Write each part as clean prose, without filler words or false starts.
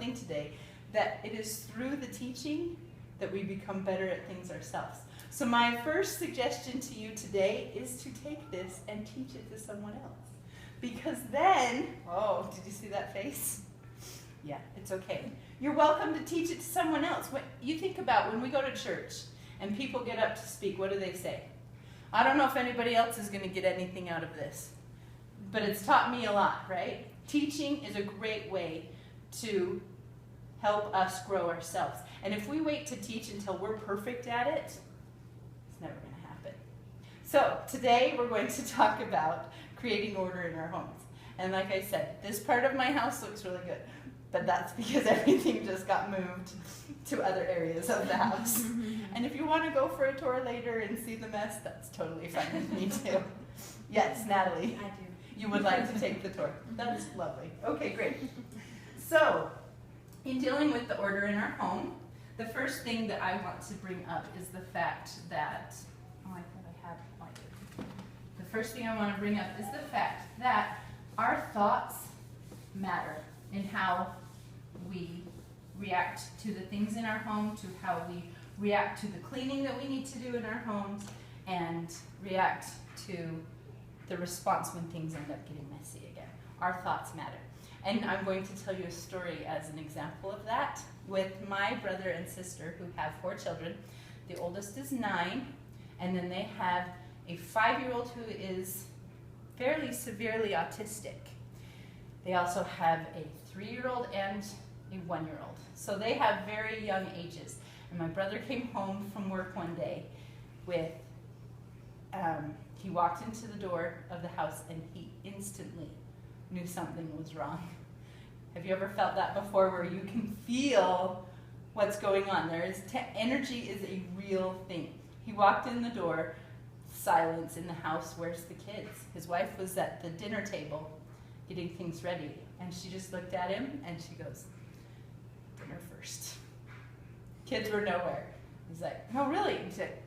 something today, that it is through the teaching that we become better at things ourselves. So my first suggestion to you today is to take this and teach it to someone else. Because then, oh, did you see that face? Yeah, it's okay. You're welcome to teach it to someone else. When you think about when we go to church and people get up to speak, what do they say? I don't know if anybody else is going to get anything out of this, but it's taught me a lot, right? Teaching is a great way to help us grow ourselves. And if we wait to teach until we're perfect at it, it's never going to happen. So today we're going to talk about creating order in our homes. And like I said, this part of my house looks really good, but that's because everything just got moved to other areas of the house. And if you want to go for a tour later and see the mess, that's totally fine with me too. Yes, Natalie. I do. You would like to take the tour. That's lovely. Okay, great. So, in dealing with the order in our home, the first thing that I want to bring up is the fact that, the first thing I want to bring up is the fact that our thoughts matter in how we react to the things in our home, to how we react to the cleaning that we need to do in our homes, and react to the response when things end up getting messy again. Our thoughts matter. And I'm going to tell you a story as an example of that with my brother and sister who have 4 children. The oldest is 9, and then they have a 5-year-old who is fairly severely autistic. They also have a 3-year-old and a 1-year-old. So they have very young ages. And my brother came home from work one day with, he walked into the door of the house and he instantly knew something was wrong. Have you ever felt that before, where you can feel what's going on? Energy is a real thing. He walked in the door, silence in the house. Where's the kids? His wife was at the dinner table getting things ready, and she just looked at him and she goes, dinner first. Kids were nowhere. He's like, no, really? He said,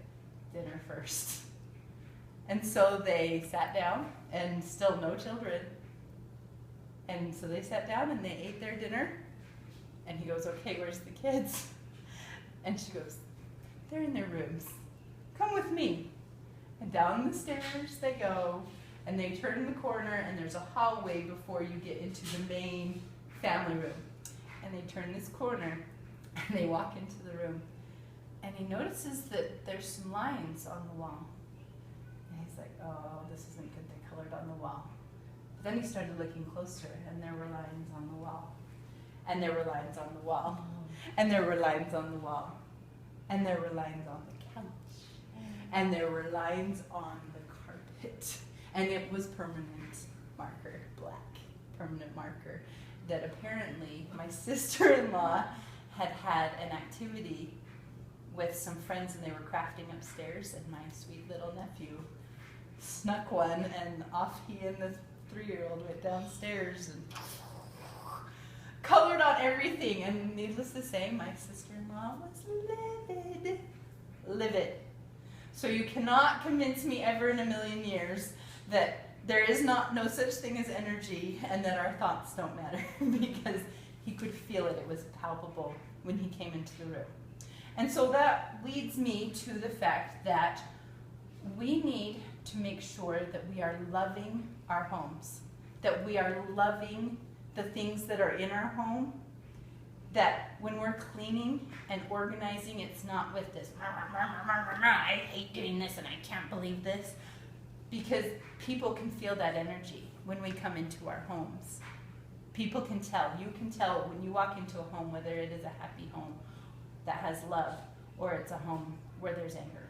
dinner first. And so they sat down, and still no children. And so they sat down and they ate their dinner. And he goes, okay, where's the kids? And she goes, they're in their rooms. Come with me. And down the stairs they go, and they turn the corner, and there's a hallway before you get into the main family room. And they turn this corner, and they walk into the room. And he notices that there's some lines on the wall. And he's like, oh, this isn't good, they colored on the wall. But then he started looking closer, and there were lines on the wall. And there were lines on the wall. And there were lines on the wall. And there were lines on the couch. And there were lines on the carpet. And it was permanent marker, black permanent marker, that apparently my sister-in-law had had an activity with some friends, and they were crafting upstairs, and my sweet little nephew snuck one, and off he and the 3-year-old went downstairs and colored on everything. And needless to say, my sister-in-law was livid. So you cannot convince me ever in a million years that there is no such thing as energy and that our thoughts don't matter, because he could feel it. It was palpable when he came into the room. And so that leads me to the fact that we need to make sure that we are loving our homes, that we are loving the things that are in our home, that when we're cleaning and organizing, it's not with this, I hate doing this and I can't believe this, because people can feel that energy when we come into our homes. People can tell. You can tell when you walk into a home whether it is a happy home that has love or it's a home where there's anger.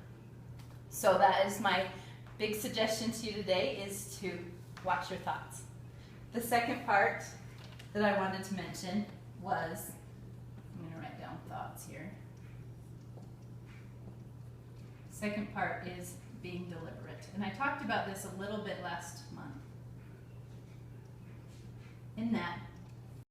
So that is my big suggestion to you today, is to watch your thoughts. The second part that I wanted to mention was, I'm going to write down thoughts here. Second part is being deliberate. And I talked about this a little bit last month. In that